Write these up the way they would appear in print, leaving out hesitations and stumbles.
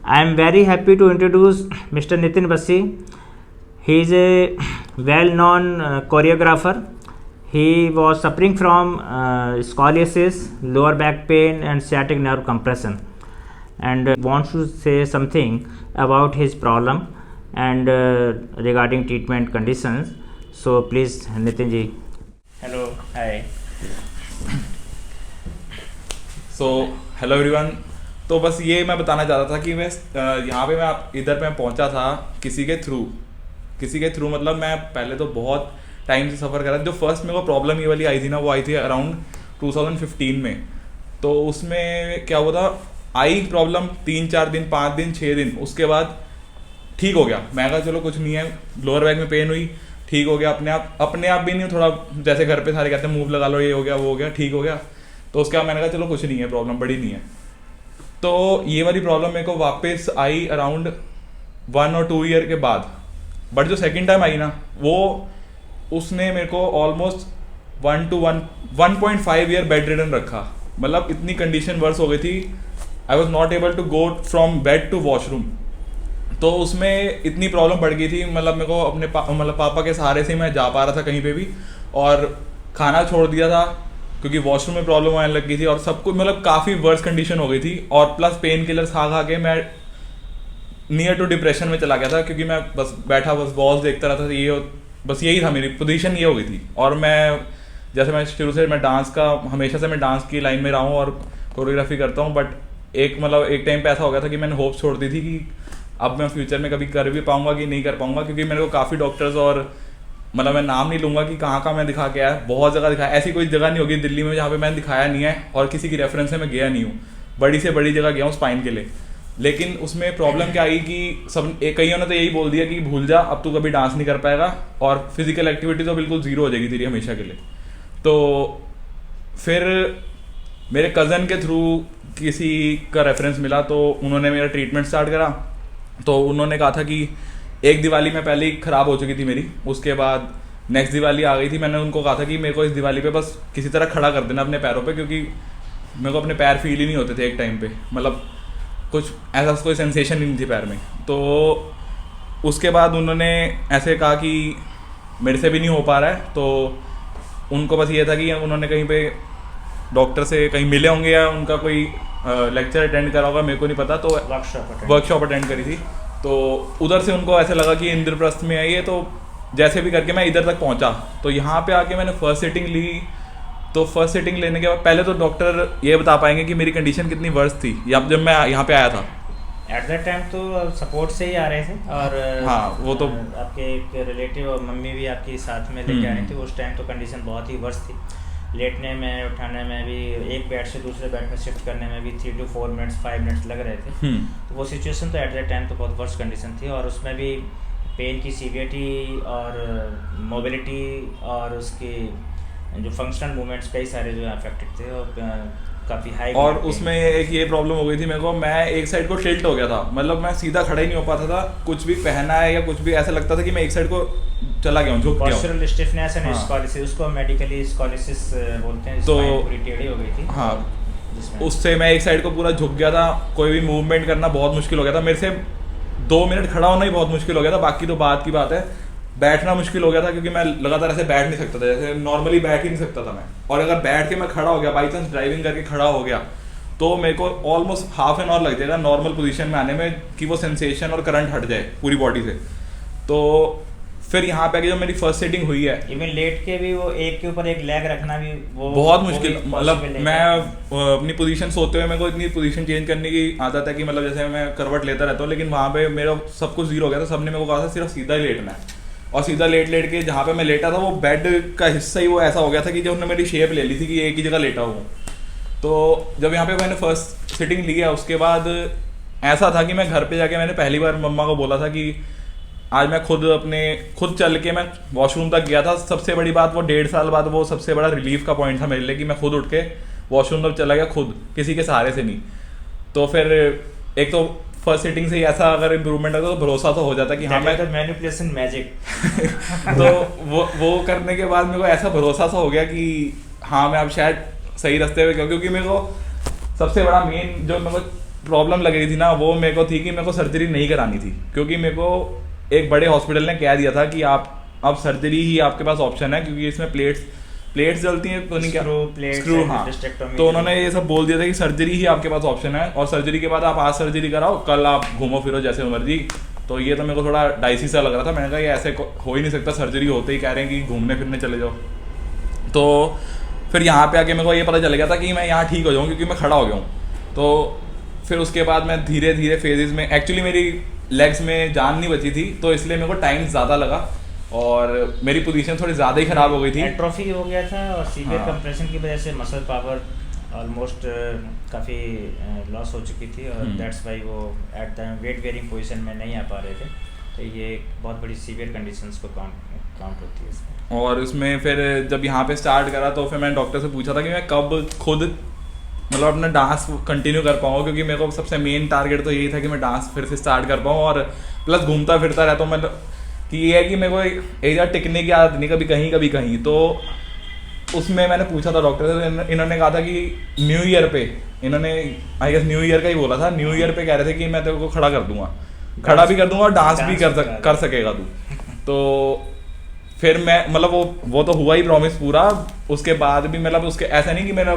I am very happy to introduce Mr. Nitin Bassi. He is a well-known choreographer. He was suffering from scoliosis, lower back pain, and sciatic nerve compression, and wants to say something about his problem and regarding treatment conditions. So please, Nitin ji. Hello, hi. Hello everyone. तो बस ये मैं बताना चाहता था कि मैं यहाँ पे मैं इधर पे पहुँचा था किसी के थ्रू मतलब मैं पहले तो बहुत टाइम से सफ़र कर रहा था। जो फर्स्ट मेरे को प्रॉब्लम ये वाली आई थी ना, वो आई थी अराउंड 2015 में। तो उसमें क्या हुआ था, आई प्रॉब्लम 3-4 दिन, 5 दिन, 6 दिन, उसके बाद ठीक हो गया। मैं कहा चलो कुछ नहीं है, लोअर बैक में पेन हुई, ठीक हो गया अपने आप भी नहीं, थोड़ा जैसे घर पे सारे कहते हैं मूव लगा लो, ये हो गया वो हो गया, ठीक हो गया। तो उसके बाद मैंने कहा चलो कुछ नहीं है, प्रॉब्लम बड़ी नहीं है। तो ये वाली प्रॉब्लम मेरे को वापस आई अराउंड 1 और 2 ईयर के बाद। बट जो सेकंड टाइम आई ना, वो उसने मेरे को ऑलमोस्ट 1.5 ईयर बेड रिडन रखा। मतलब इतनी कंडीशन वर्स हो गई थी, I was not able to go from bed to washroom. तो उसमें इतनी प्रॉब्लम बढ़ गई थी, मतलब मेरे को अपने पापा के सहारे से मैं जा पा रहा था कहीं पे भी, और खाना छोड़ दिया था क्योंकि वॉशरूम में प्रॉब्लम आने लग गई थी, और सब कुछ मतलब काफ़ी वर्स कंडीशन हो गई थी। और प्लस पेन किलर्स खा के मैं नियर टू डिप्रेशन में चला गया था, क्योंकि मैं बस बैठा बस वॉल्स देखता रहता था। ये बस यही था, मेरी पोजीशन ये हो गई थी। और मैं जैसे मैं शुरू से मैं डांस का, हमेशा से मैं डांस की लाइन में रहा हूँ और कोरियोग्राफी करता हूँ। बट एक टाइम पे ऐसा हो गया था कि मैंने होप छोड़ दी थी कि अब मैं फ्यूचर में कभी कर भी पाऊंगा कि नहीं कर पाऊंगा, क्योंकि मेरे को काफ़ी डॉक्टर्स, और मतलब मैं नाम नहीं लूँगा कि कहाँ मैं दिखा के आया, बहुत जगह दिखाया। ऐसी कोई जगह नहीं होगी दिल्ली में जहाँ पे मैंने दिखाया नहीं है, और किसी की रेफरेंस से मैं गया नहीं हूँ। बड़ी से बड़ी जगह गया हूँ स्पाइन के लिए। लेकिन उसमें प्रॉब्लम क्या आई कि कईयों ने तो यही बोल दिया कि भूल जा, अब तू कभी डांस नहीं कर पाएगा, और फिजिकल एक्टिविटी तो बिल्कुल ज़ीरो हो जाएगी तेरी हमेशा के लिए। तो फिर मेरे कज़न के थ्रू किसी का रेफरेंस मिला, तो उन्होंने मेरा ट्रीटमेंट स्टार्ट करा। तो उन्होंने कहा था कि एक दिवाली में पहले ही ख़राब हो चुकी थी मेरी, उसके बाद नेक्स्ट दिवाली आ गई थी। मैंने उनको कहा था कि मेरे को इस दिवाली पे बस किसी तरह खड़ा कर देना अपने पैरों पे, क्योंकि मेरे को अपने पैर फील ही नहीं होते थे एक टाइम पे, मतलब कुछ ऐसा कोई सेंसेशन ही नहीं थी पैर में। तो उसके बाद उन्होंने ऐसे कहा कि मेरे से भी नहीं हो पा रहा है। तो उनको बस ये था कि उन्होंने कहीं पे डॉक्टर से कहीं मिले होंगे, या उनका कोई लेक्चर अटेंड करा होगा, मेरे को नहीं पता। तो वर्कशॉप अटेंड करी थी, तो उधर से उनको ऐसे लगा कि इंद्रप्रस्थ में आई है। तो जैसे भी करके मैं इधर तक पहुंचा। तो यहाँ पे आके मैंने फर्स्ट सिटिंग ली। तो फर्स्ट सिटिंग लेने के बाद पहले तो डॉक्टर ये बता पाएंगे कि मेरी कंडीशन कितनी वर्स थी जब मैं यहाँ पे आया था। एट दैट टाइम तो सपोर्ट से ही आ रहे थे, और हाँ, वो तो आपके एक रिलेटिव और मम्मी भी आपकी साथ में लेके आ रही थी। उस टाइम तो कंडीशन बहुत ही वर्स थी, लेटने में, उठाने में भी, एक बेड से दूसरे बेड में शिफ्ट करने में भी 3 to 4 मिनट्स 5 मिनट्स लग रहे थे। तो वो सिचुएशन तो एट दैट टाइम तो बहुत वर्स कंडीशन थी, और उसमें भी पेन की सीवियरिटी और मोबिलिटी और उसकी जो फंक्शनल मूवमेंट्स कई सारे जो अफेक्टेड थे, और काफ़ी हाई। और उसमें एक ये प्रॉब्लम हो गई थी मेरे को, मैं एक साइड को टिल्ट हो गया था, मतलब मैं सीधा खड़ा ही नहीं हो पाता था। कुछ भी पहना है या कुछ भी, ऐसा लगता था कि मैं एक साइड को चला गया हूँ, झुक गया हूँ। पोस्चरल स्टिफनेस एंड स्कॉलिसिस, उसको मेडिकली स्कॉलिसिस बोलते हैं। तो पूरी टेढ़ी हो गई थी। हाँ, उससे मैं एक साइड को पूरा झुक गया था। कोई भी मूवमेंट करना बहुत मुश्किल हो गया था मेरे से। 2 मिनट खड़ा होना ही बहुत मुश्किल हो गया था, बाकी तो बात की बात है। बैठना मुश्किल हो गया था, क्योंकि मैं लगातार ऐसे बैठ नहीं सकता था, जैसे नॉर्मली बैठ ही नहीं सकता था मैं। और अगर बैठ के मैं खड़ा हो गया, बाई चांस ड्राइविंग करके खड़ा हो गया, तो मेरे को ऑलमोस्ट हाफ एन आवर लग जाएगा नॉर्मल पोजीशन में आने में, कि वो सेंसेशन और करंट हट जाए पूरी बॉडी से। तो फिर यहाँ पे जो मेरी फर्स्ट सेटिंग हुई है, इवन लेट के भी वो एक के ऊपर एक लेग रखना भी वो बहुत मुश्किल। मतलब मैं अपनी पोजीशन सोते हुए मेरे को इतनी पोजीशन चेंज करने की आदत है कि मतलब जैसे मैं करवट लेता रहता हूँ, लेकिन वहाँ पे मेरा सब कुछ जीरो हो गया था। सबने मेरे को कहा था सिर्फ सीधा ही लेटना है, और सीधा लेट के जहाँ पे मैं लेटा था वो बेड का हिस्सा ही वो ऐसा हो गया था कि जब उन्होंने मेरी शेप ले ली थी कि एक ही जगह लेटा हूँ। तो जब यहाँ पे मैंने फर्स्ट सिटिंग ली है, उसके बाद ऐसा था कि मैं घर पे जाके मैंने पहली बार मम्मा को बोला था कि आज मैं खुद चल के मैं वॉशरूम तक गया था। सबसे बड़ी बात, वो 1.5 साल बाद वो सबसे बड़ा रिलीफ का पॉइंट था मेरे लिए कि मैं खुद उठ के वॉशरूम तक चला गया, खुद, किसी के सहारे से नहीं। तो फिर एक तो फर्स्ट सिटिंग से ही ऐसा अगर इम्प्रूवमेंट आता तो भरोसा तो हो जाता कि हाँ, मैं मैनिपुलेशन मैजिक। तो वो करने के बाद मेरे को ऐसा भरोसा सा हो गया कि हाँ, मैं अब शायद सही रास्ते पे, क्योंकि मेरे को सबसे बड़ा मेन जो मेरे को प्रॉब्लम लग रही थी ना वो मेरे को थी कि मेरे को सर्जरी नहीं करानी थी, क्योंकि मेरे को एक बड़े हॉस्पिटल ने कह दिया था कि आप अब सर्जरी ही आपके पास ऑप्शन है, क्योंकि इसमें प्लेट्स जलती हैं, तो नहीं क्या स्क्रू, हाँ, तो उन्होंने ये सब बोल दिया था कि सर्जरी ही आपके पास ऑप्शन है, और सर्जरी के बाद आप आज सर्जरी कराओ, कल आप घूमो फिरो जैसे मर्जी। तो ये तो मेरे को थोड़ा डाइसी सा लग रहा था। मैंने कहा ये ऐसे हो ही नहीं सकता, सर्जरी होते ही कह रहे हैं कि घूमने फिरने चले जाओ। तो फिर यहाँ पे आके मेरे को ये पता चल गया था कि मैं यहाँ ठीक हो जाऊँ, क्योंकि मैं खड़ा हो गया हूँ। तो फिर उसके बाद मैं धीरे धीरे फेजेस में, एक्चुअली मेरी लेग्स में जान नहीं बची थी, तो इसलिए मेरे को टाइम ज़्यादा लगा और मेरी पोजीशन थोड़ी ज़्यादा ही ख़राब हो गई थी। एट्रोफी हो गया था और सीवियर हाँ। कंप्रेशन की वजह से मसल पावर ऑलमोस्ट काफ़ी लॉस हो चुकी थी, और दैट्स वाई वो at the weight bearing position में नहीं आ पा रहे थे। तो ये एक बहुत बड़ी सीवियर कंडीशंस को काउंट होती है इसमें। और उसमें फिर जब यहाँ पे स्टार्ट करा तो फिर मैंने डॉक्टर से पूछा था कि मैं कब खुद मतलब अपना डांस कंटिन्यू कर पाऊँ, क्योंकि मेरे को सबसे मेन टारगेट तो यही था कि मैं डांस फिर से स्टार्ट कर पाऊँ, और प्लस घूमता फिरता रहता हूँ। मतलब कि ये है कि मेरे को एक जगह टिकने की आदत नहीं, कभी कहीं। तो उसमें मैंने पूछा था डॉक्टर से, इन्होंने कहा था कि न्यू ईयर पे, इन्होंने आई गेस न्यू ईयर का ही बोला था, न्यू ईयर पे कह रहे थे कि मैं तेरे को खड़ा कर दूंगा, खड़ा भी कर दूंगा और डांस भी कर सकेगा तू। तो फिर मैं मतलब वो तो हुआ ही प्रॉमिस पूरा। उसके बाद भी मतलब उसके ऐसा नहीं कि मेरा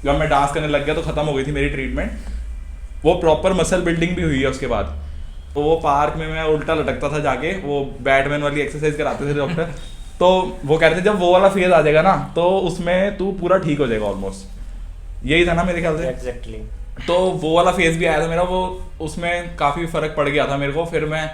जब मैं डांस करने लग गया तो खत्म हो गई थी मेरी ट्रीटमेंट, वो प्रॉपर मसल बिल्डिंग भी हुई है उसके बाद। तो वो पार्क में मैं उल्टा लटकता था जाके, वो बैटमैन वाली एक्सरसाइज कराते थे डॉक्टर। तो वो कहते थे जब वो वाला फेज आ जाएगा ना तो उसमें तू पूरा ठीक हो जाएगा ऑलमोस्ट, यही था ना मेरे ख्याल से। एग्जैक्टली। तो वो वाला फेज भी आया था मेरा, वो उसमें काफी फर्क पड़ गया था मेरे को। फिर मैं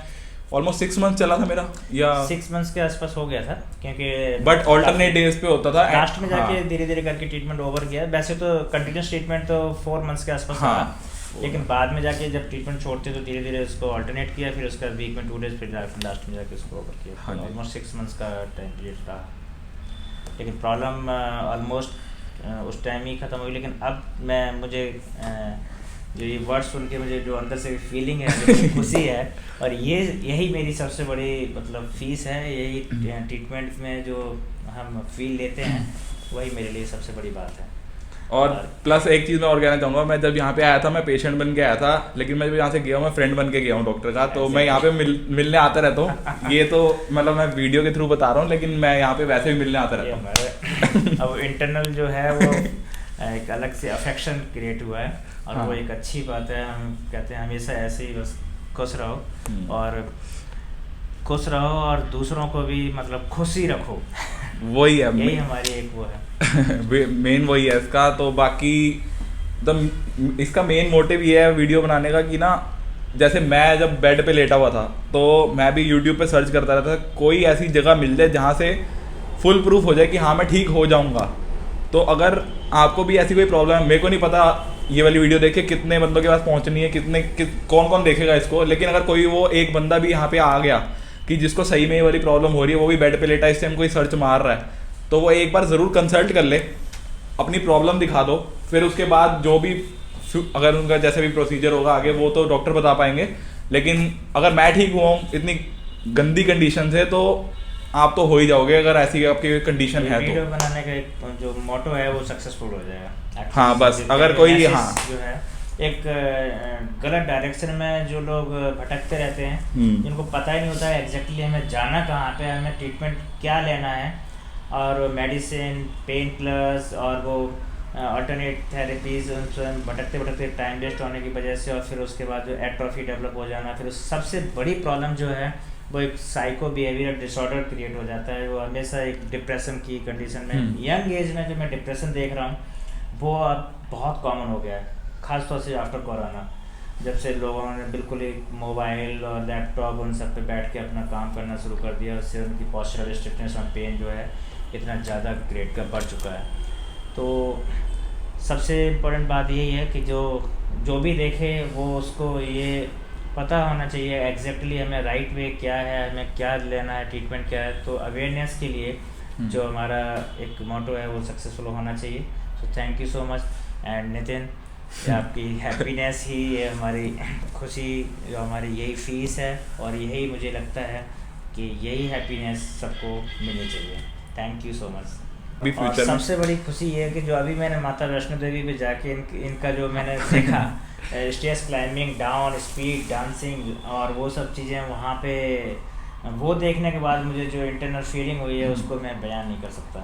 ऑलमोस्ट 6 मंथ चला था मेरा, या 6 मंथ्स के आसपास हो गया था, क्योंकि बट ऑल्टरनेट डेज पे होता था। लास्ट में जाके धीरे धीरे करके ट्रीटमेंट ओवर गया। वैसे तो कंटिन्यूस ट्रीटमेंट तो 4 मंथ्स के आसपास था, लेकिन बाद में जाके जब ट्रीटमेंट छोड़ते तो धीरे धीरे उसको ऑल्टरनेट किया, फिर उसका वीक में 2 डेज, फिर लास्ट में जाके उसको ओवर किया। ऑलमोस्ट 6 मंथ्स का टाइम पीरियड रहा, लेकिन प्रॉब्लम ऑलमोस्ट उस टाइम ही ख़त्म हुई। लेकिन अब मुझे जो ये वर्ड सुन के मुझे जो अंदर से फीलिंग है, जो खुशी है, और यही मेरी सबसे बड़ी मतलब फीस है। यही ट्रीटमेंट में जो हम फील लेते हैं वही मेरे लिए सबसे बड़ी बात है। और प्लस एक चीज़ मैं और कहना चाहूँगा, मैं जब यहाँ पे आया था मैं पेशेंट बन के आया था, लेकिन मैं जब यहाँ से गया हूँ मैं फ्रेंड बन के गया हूँ डॉक्टर का। तो मैं यहाँ पे मिलने आता रहता हूँ। ये तो मतलब मैं वीडियो के थ्रू बता रहा हूँ, लेकिन मैं यहाँ पे वैसे भी मिलने आता रहता हूँ। अब इंटरनल जो है वो एक अलग से अफेक्शन क्रिएट हुआ है, और वो एक अच्छी बात है। हम कहते हैं हमेशा ऐसे ही बस खुश रहो और दूसरों को भी मतलब खुशी रखो। वही है, यही हमारी एक वो है मेन वही है इसका। तो बाकी इसका मेन मोटिव ये है वीडियो बनाने का कि ना, जैसे मैं जब बेड पे लेटा हुआ था तो मैं भी यूट्यूब पे सर्च करता रहता था, कोई ऐसी जगह मिल जाए जहाँ से फुल प्रूफ हो जाए कि हाँ मैं ठीक हो जाऊँगा। तो अगर आपको भी ऐसी कोई प्रॉब्लम है, मेरे को नहीं पता ये वाली वीडियो देख के कितने बंदों के पास पहुंचनी है, कौन कौन देखेगा इसको, लेकिन अगर कोई वो एक बंदा भी यहाँ पे आ गया कि जिसको सही में ये वाली प्रॉब्लम हो रही है, वो भी बेड पे लेटा इस टाइम कोई सर्च मार रहा है, तो वो एक बार ज़रूर कंसल्ट कर ले, अपनी प्रॉब्लम दिखा दो। फिर उसके बाद जो भी अगर उनका जैसे भी प्रोसीजर होगा आगे वो तो डॉक्टर बता पाएंगे। लेकिन अगर मैं ठीक हुआ हूँ इतनी गंदी कंडीशन से, तो आप तो हो ही जाओगे अगर ऐसी आपकी कंडीशन है। वीडियो बनाने का एक जो मोटो है वो सक्सेसफुल हो जाएगा। हाँ बस अगर कोई हाँ जो है एक गलत डायरेक्शन में जो लोग भटकते रहते हैं, जिनको पता ही नहीं होता है एग्जैक्टली हमें जाना कहाँ पे, हमें ट्रीटमेंट क्या लेना है, और मेडिसिन, पेन किलर्स और वो अल्टरनेट थेरेपीज, भटकते भटकते टाइम वेस्ट होने की वजह से, और फिर उसके बाद जो एट्रोफी डेवलप हो जाना, फिर सबसे बड़ी प्रॉब्लम जो है वो एक साइको बिहेवियर डिसऑर्डर क्रिएट हो जाता है। वो हमेशा एक डिप्रेशन की कंडीशन में, यंग एज में जो मैं डिप्रेशन देख रहा हूँ वो अब बहुत कॉमन हो गया है, खासतौर से आफ्टर कोरोना, जब से लोगों ने बिल्कुल ही मोबाइल और लैपटॉप उन सब पे बैठ के अपना काम करना शुरू कर दिया। उससे उनकी पोस्चरल स्टिफनेस और पेन जो है इतना ज़्यादा ग्रेड का बढ़ चुका है। तो सबसे इम्पोर्टेंट बात यही है कि जो भी देखे वो उसको ये पता होना चाहिए एग्जैक्टली हमें राइट वे क्या है, हमें क्या लेना है, ट्रीटमेंट क्या है। तो अवेयरनेस के लिए जो हमारा एक मोटो है वो सक्सेसफुल होना चाहिए। So thank you so much. And Nitin, आपकी हैप्पीनेस ही ये हमारी खुशी, जो हमारी यही फीस है, और यही मुझे लगता है कि यही हैप्पीनेस सबको मिलनी चाहिए। Thank you so much. और सबसे बड़ी खुशी ये है कि जो अभी मैंने माता वैष्णो देवी पे जाके इनका जो मैंने देखा stairs climbing, down, speed, dancing और वो सब चीज़ें वहाँ पे वो देखने के बाद मुझे जो इंटरनल फीलिंग हुई है उसको मैं बयान नहीं कर सकता।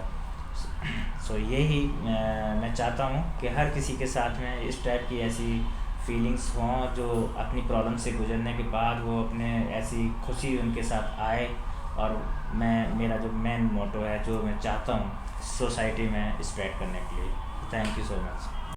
सो यही मैं चाहता हूँ कि हर किसी के साथ में इस टाइप की ऐसी फीलिंग्स हों जो अपनी प्रॉब्लम से गुजरने के बाद वो अपने ऐसी खुशी उनके साथ आए। और मेरा जो मेन मोटो है जो मैं चाहता हूँ सोसाइटी में स्प्रेड करने के लिए। Thank you so much.